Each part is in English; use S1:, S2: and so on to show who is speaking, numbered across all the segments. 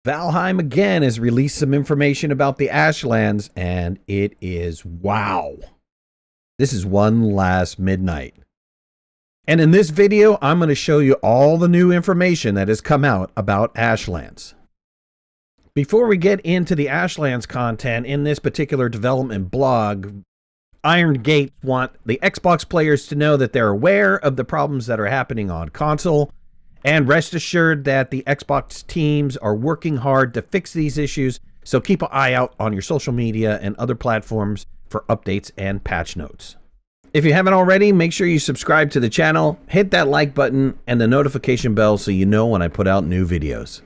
S1: Valheim again has released some information about the Ashlands, and it is wow. This is OneLastMidnight. And in this video, I'm going to show you all the new information that has come out about Ashlands. Before we get into the Ashlands content in this particular development blog, Iron Gate want the Xbox players to know that they're aware of the problems that are happening on console, and rest assured that the Xbox teams are working hard to fix these issues, so keep an eye out on your social media and other platforms for updates and patch notes. If you haven't already, make sure you subscribe to the channel, hit that like button and the notification bell so you know when I put out new videos.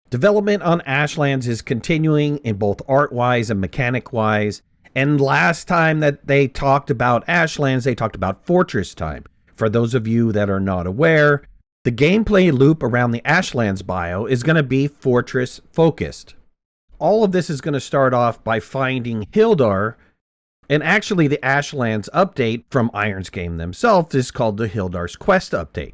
S1: Development on Ashlands is continuing in both art-wise and mechanic-wise, and last time that they talked about Ashlands, they talked about Fortress time. For those of you that are not aware, the gameplay loop around the Ashlands bio is going to be Fortress focused. All of this is going to start off by finding Hildir, and actually the Ashlands update from Iron's game themselves is called the Hildir's Quest update.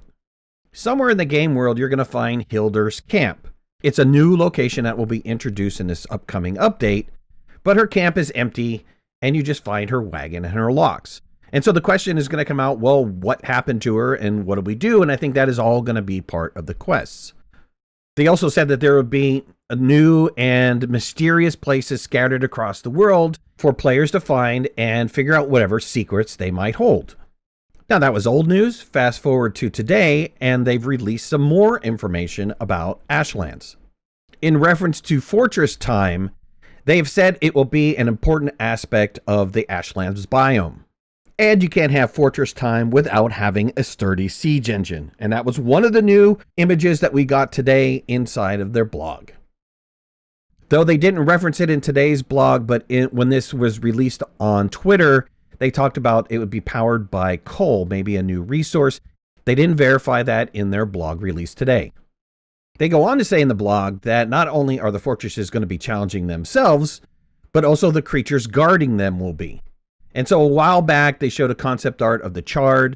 S1: Somewhere in the game world, you're going to find Hildir's camp. It's a new location that will be introduced in this upcoming update, but her camp is empty, and you just find her wagon and her logs. And so the question is going to come out, well, what happened to her and what do we do? And I think that is all going to be part of the quests. They also said that there would be new and mysterious places scattered across the world for players to find and figure out whatever secrets they might hold. Now, that was old news. Fast forward to today, and they've released some more information about Ashlands. In reference to Fortress time, they've said it will be an important aspect of the Ashlands biome. And you can't have Fortress time without having a sturdy siege engine. And that was one of the new images that we got today inside of their blog. Though they didn't reference it in today's blog, but when this was released on Twitter, they talked about it would be powered by coal, maybe a new resource. They didn't verify that in their blog release today. They go on to say in the blog that not only are the fortresses going to be challenging themselves, but also the creatures guarding them will be. And so a while back, they showed a concept art of the Charred.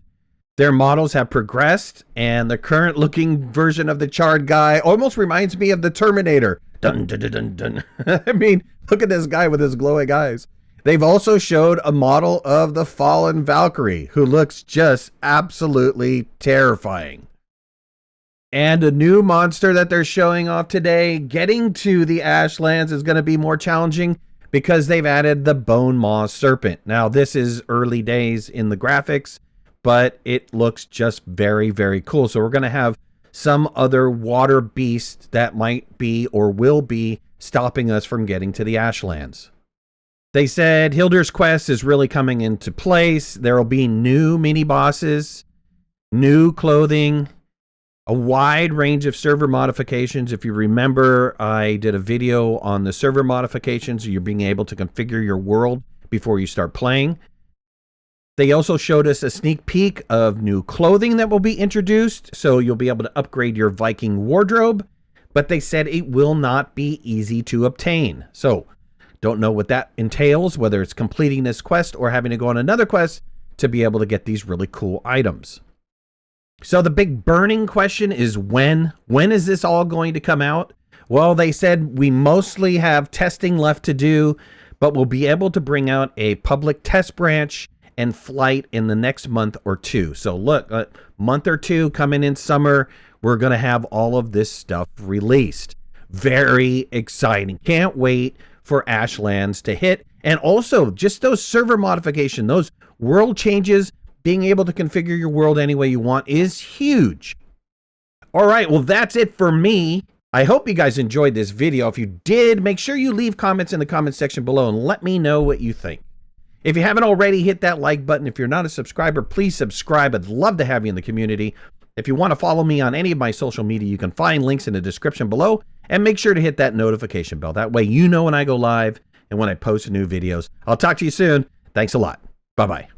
S1: Their models have progressed, and the current looking version of the Charred guy almost reminds me of the Terminator. Dun, dun, dun, dun, dun. I mean, look at this guy with his glowing eyes. They've also showed a model of the fallen Valkyrie, who looks just absolutely terrifying. And a new monster that they're showing off today, getting to the Ashlands is going to be more challenging, because they've added the Bone Maw Serpent. Now, this is early days in the graphics, but it looks just very, very cool. So we're going to have some other water beast that might be or will be stopping us from getting to the Ashlands. They said Hildir's Quest is really coming into place. There will be new mini-bosses, new clothing, a wide range of server modifications. If you remember, I did a video on the server modifications. You're being able to configure your world before you start playing. They also showed us a sneak peek of new clothing that will be introduced, so you'll be able to upgrade your Viking wardrobe, but they said it will not be easy to obtain. So don't know what that entails, whether it's completing this quest or having to go on another quest to be able to get these really cool items. So the big burning question is when? When is this all going to come out? Well, they said we mostly have testing left to do, but we'll be able to bring out a public test branch and flight in the next month or two. So look, a month or two coming in summer, we're going to have all of this stuff released. Very exciting. Can't wait for Ashlands to hit. And also just those server modifications, those world changes, being able to configure your world any way you want is huge. All right, well, that's it for me. I hope you guys enjoyed this video. If you did, make sure you leave comments in the comment section below and let me know what you think. If you haven't already, hit that like button. If you're not a subscriber, please subscribe. I'd love to have you in the community. If you want to follow me on any of my social media, you can find links in the description below, and make sure to hit that notification bell. That way you know when I go live and when I post new videos. I'll talk to you soon. Thanks a lot. Bye-bye.